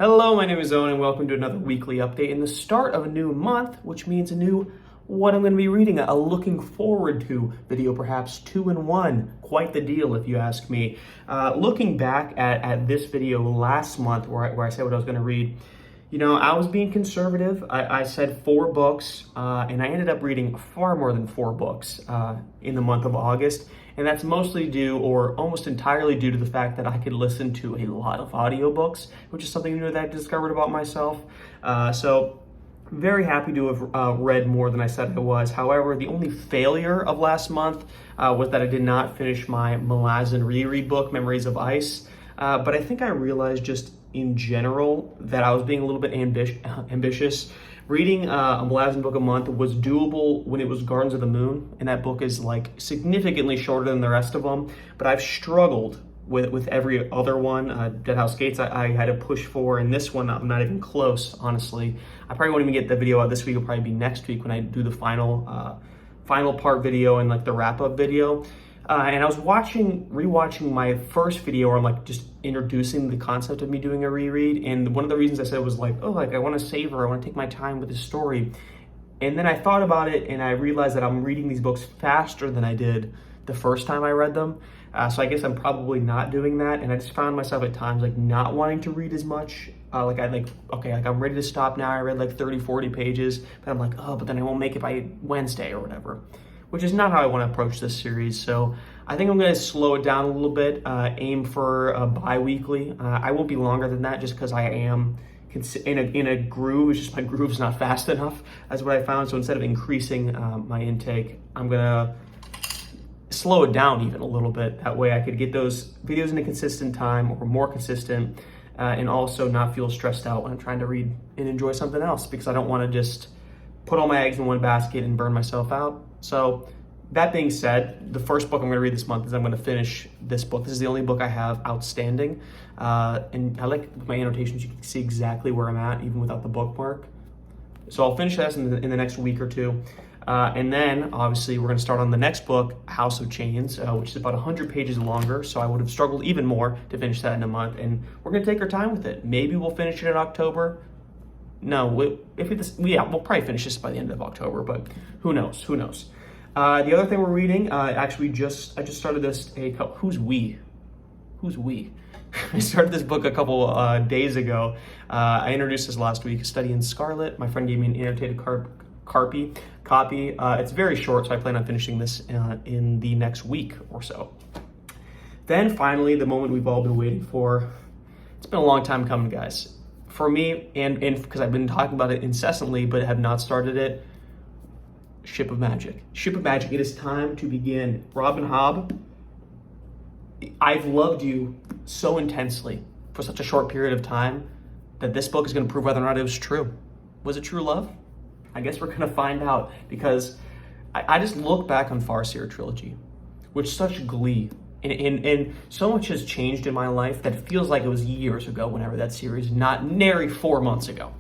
Hello, my name is Owen and welcome to another weekly update in the start of a new month, which means a new what I'm going to be reading, a looking forward to video, perhaps 2-in-1. Quite the deal if you ask me. Looking back at this video last month where I said what I was going to read, you know, I was being conservative. I said 4 books and I ended up reading far more than 4 books in the month of August. And that's mostly due, or almost entirely due, to the fact that I could listen to a lot of audiobooks, which is something new that I discovered about myself. So very happy to have read more than I said I was. However, the only failure of last month was that I did not finish my Malazan reread book, Memories of Ice. But I think I realized just in general that I was being a little bit ambitious. Reading a Malazan book a month was doable when it was Gardens of the Moon, and that book is like significantly shorter than the rest of them, but I've struggled with every other one. Dead House Gates I had to push for, and this one I'm not even close, honestly. I probably won't even get the video out this week. It'll probably be next week when I do the final part video and like the wrap-up video. And I was rewatching my first video where I'm like just introducing the concept of me doing a reread. And one of the reasons I said was like, oh, like I want to savor, I want to take my time with this story. And then I thought about it and I realized that I'm reading these books faster than I did the first time I read them. So I guess I'm probably not doing that. And I just found myself at times like not wanting to read as much. Okay, I'm ready to stop now. I read like 30, 40 pages, but I'm like, oh, but then I won't make it by Wednesday or whatever, which is not how I want to approach this series. So I think I'm going to slow it down a little bit, aim for a bi-weekly. I won't be longer than that just because I am in a groove. It's just my groove's not fast enough. That's what I found. So instead of increasing my intake, I'm going to slow it down even a little bit. That way I could get those videos in a consistent time, or more consistent, and also not feel stressed out when I'm trying to read and enjoy something else, because I don't want to just put all my eggs in one basket and burn myself out. So that being said, the first book I'm going to read this month is I'm going to finish this book. This is the only book I have outstanding. And I like with my annotations, you can see exactly where I'm at, even without the bookmark. So I'll finish that in the next week or two. And then, obviously, we're going to start on the next book, House of Chains, which is about 100 pages longer. So I would have struggled even more to finish that in a month. And we're going to take our time with it. Maybe we'll finish it in October. No, we'll probably finish this by the end of October, but who knows? Who knows? The other thing we're reading, I just started this. Who's we? I started this book a couple days ago. I introduced this last week, A Study in Scarlet. My friend gave me an annotated copy. It's very short, so I plan on finishing this in the next week or so. Then finally, the moment we've all been waiting for. It's been a long time coming, guys. For me, and because I've been talking about it incessantly, but have not started it, Ship of Magic. Ship of Magic, it is time to begin. Robin Hobb, I've loved you so intensely for such a short period of time that this book is going to prove whether or not it was true. Was it true love? I guess we're going to find out, because I just look back on Farseer trilogy with such glee. And so much has changed in my life that it feels like it was years ago whenever that series, not nary 4 months ago.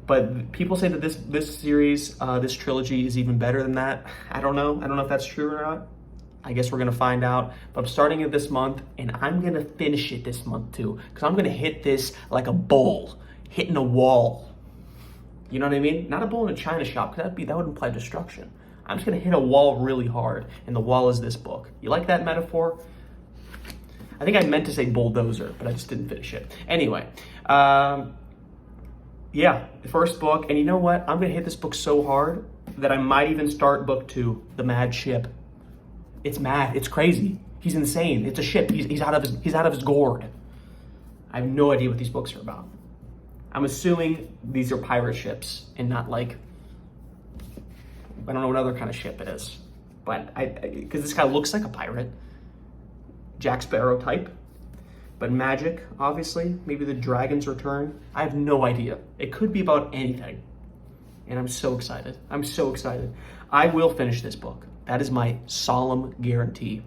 But people say that this series, this trilogy is even better than that. I don't know if that's true or not. I guess we're going to find out. But I'm starting it this month, and I'm going to finish it this month too, because I'm going to hit this like a bull hitting a wall. You know what I mean? Not a bull in a china shop, because that would imply destruction. I'm just going to hit a wall really hard, and the wall is this book. You like that metaphor? I think I meant to say bulldozer, but I just didn't finish it. Anyway, yeah, the first book. And you know what? I'm going to hit this book so hard that I might even start book 2, The Mad Ship. It's mad. It's crazy. He's insane. It's a ship. He's out of his gourd. I have no idea what these books are about. I'm assuming these are pirate ships and not like, I don't know what other kind of ship it is, but because this guy looks like a pirate, Jack Sparrow type, but magic, obviously, maybe the dragon's return. I have no idea. It could be about anything, and I'm so excited. I will finish this book. That is my solemn guarantee.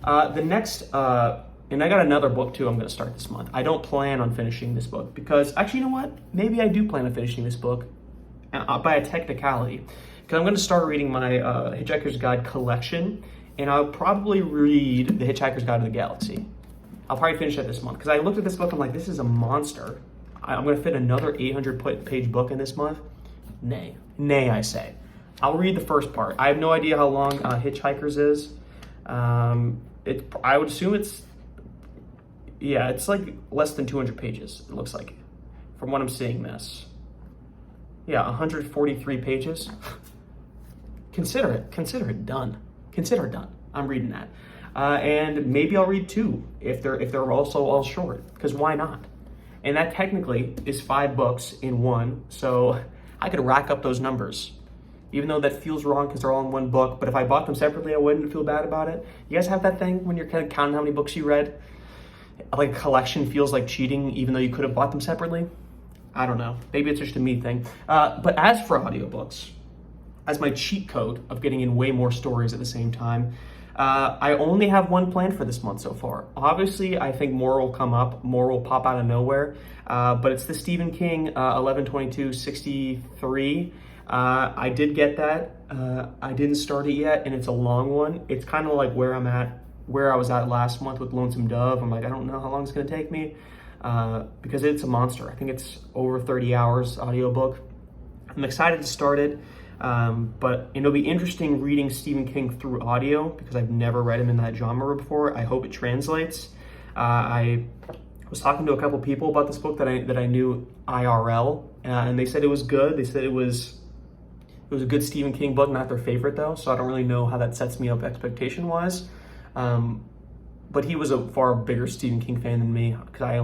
The next, and I got another book too I'm going to start this month. I don't plan on finishing this book because, actually, you know what? Maybe I do plan on finishing this book by a technicality. Because I'm going to start reading my Hitchhiker's Guide collection, and I'll probably read The Hitchhiker's Guide to the Galaxy. I'll probably finish that this month, because I looked at this book, I'm like, this is a monster. I'm going to fit another 800-page book in this month? Nay. Nay, I say. I'll read the first part. I have no idea how long Hitchhikers is. I would assume it's like less than 200 pages, it looks like, from what I'm seeing this. Yeah, 143 pages. Consider it done. Consider it done. I'm reading that. And maybe I'll read 2 if they're also all short, because why not? And that technically is 5 books in one, so I could rack up those numbers. Even though that feels wrong because they're all in one book, but if I bought them separately, I wouldn't feel bad about it. You guys have that thing when you're kind of counting how many books you read? Like a collection feels like cheating even though you could have bought them separately? I don't know. Maybe it's just a me thing. But as for audiobooks, as my cheat code of getting in way more stories at the same time, I only have one plan for this month so far. Obviously, I think more will come up, more will pop out of nowhere, but it's the Stephen King 11/22/63. I did get that. I didn't start it yet, and it's a long one. It's kind of like where I was at last month with Lonesome Dove. I'm like, I don't know how long it's going to take me because it's a monster. I think it's over 30 hours audiobook. I'm excited to start it. But it'll be interesting reading Stephen King through audio because I've never read him in that genre before. I hope it translates. I was talking to a couple people about this book that I knew IRL, and they said it was good. They said it was a good Stephen King book, not their favorite though, so I don't really know how that sets me up expectation-wise. But he was a far bigger Stephen King fan than me because I've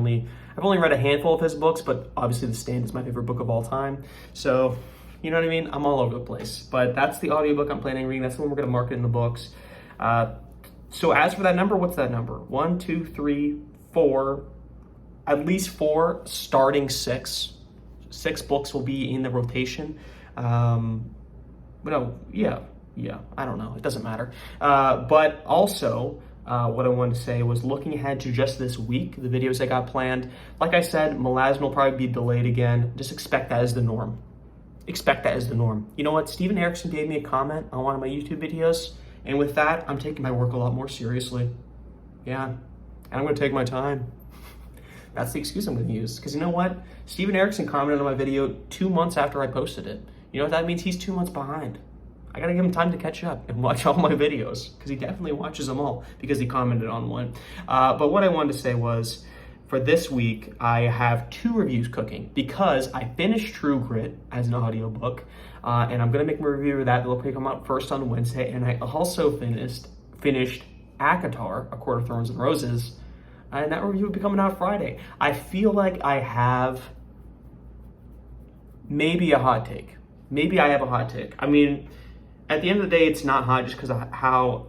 only read a handful of his books, but obviously The Stand is my favorite book of all time. So, you know what I mean? I'm all over the place. But that's the audiobook I'm planning on reading. That's the one we're going to market in the books. So as for that number, what's that number? 1, 2, 3, 4, at least 4, starting 6. 6 books will be in the rotation. I don't know. It doesn't matter. But also, what I wanted to say was looking ahead to just this week, the videos I got planned. Like I said, Melasma will probably be delayed again. Just expect that as the norm. Expect that as the norm. You know what? Steven Erickson gave me a comment on one of my YouTube videos, and with that, I'm taking my work a lot more seriously. Yeah, and I'm going to take my time. That's the excuse I'm going to use. Because you know what? Steven Erickson commented on my video 2 months after I posted it. You know what that means? He's 2 months behind. I gotta give him time to catch up and watch all my videos because he definitely watches them all because he commented on one. But what I wanted to say was, for this week, I have 2 reviews cooking because I finished True Grit as an audiobook, and I'm gonna make my review of that. It'll probably come out first on Wednesday, and I also finished ACOTAR, A Court of Thorns and Roses, and that review will be coming out Friday. I feel like I have maybe a hot take. Maybe I have a hot take. I mean, at the end of the day, it's not hot just because of how,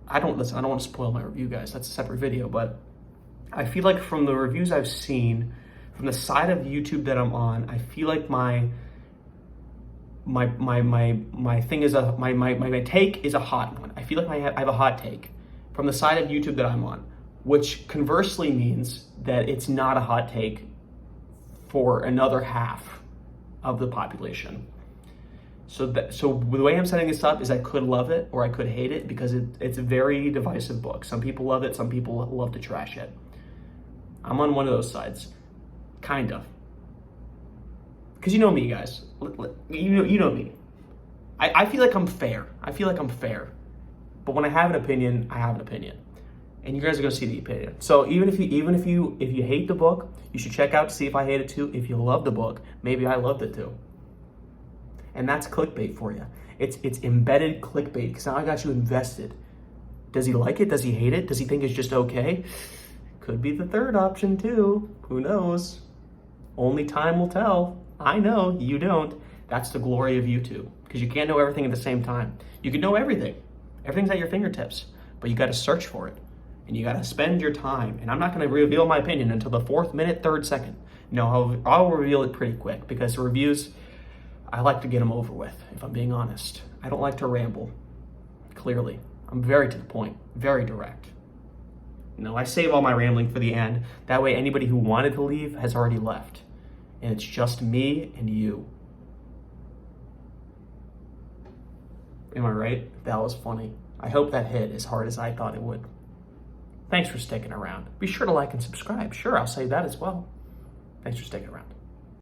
I don't want to spoil my review, guys. That's a separate video, but I feel like from the reviews I've seen, from the side of YouTube that I'm on, I feel like my thing is my take is a hot one. I feel like I have a hot take from the side of YouTube that I'm on, which conversely means that it's not a hot take for another half of the population. So the way I'm setting this up is I could love it or I could hate it because it's a very divisive book. Some people love it, some people love to trash it. I'm on one of those sides, kind of. Because you know me, guys. You know me. I feel like I'm fair. But when I have an opinion, I have an opinion. And you guys are gonna see the opinion. So even if you hate the book, you should check out to see if I hate it too. If you love the book, maybe I loved it too. And that's clickbait for you. It's embedded clickbait because now I got you invested. Does he like it? Does he hate it? Does he think it's just okay? Could be the third option too. Who knows? Only time will tell. I know, you don't. That's the glory of YouTube because you can't know everything at the same time. You can know everything. Everything's at your fingertips, but you got to search for it and you got to spend your time. And I'm not going to reveal my opinion until the 4th minute, 3rd second. No, I'll reveal it pretty quick because reviews, I like to get them over with, if I'm being honest. I don't like to ramble, clearly. I'm very to the point, very direct. I save all my rambling for the end. That way anybody who wanted to leave has already left. And it's just me and you. Am I right? That was funny. I hope that hit as hard as I thought it would. Thanks for sticking around. Be sure to like and subscribe. Sure, I'll say that as well. Thanks for sticking around.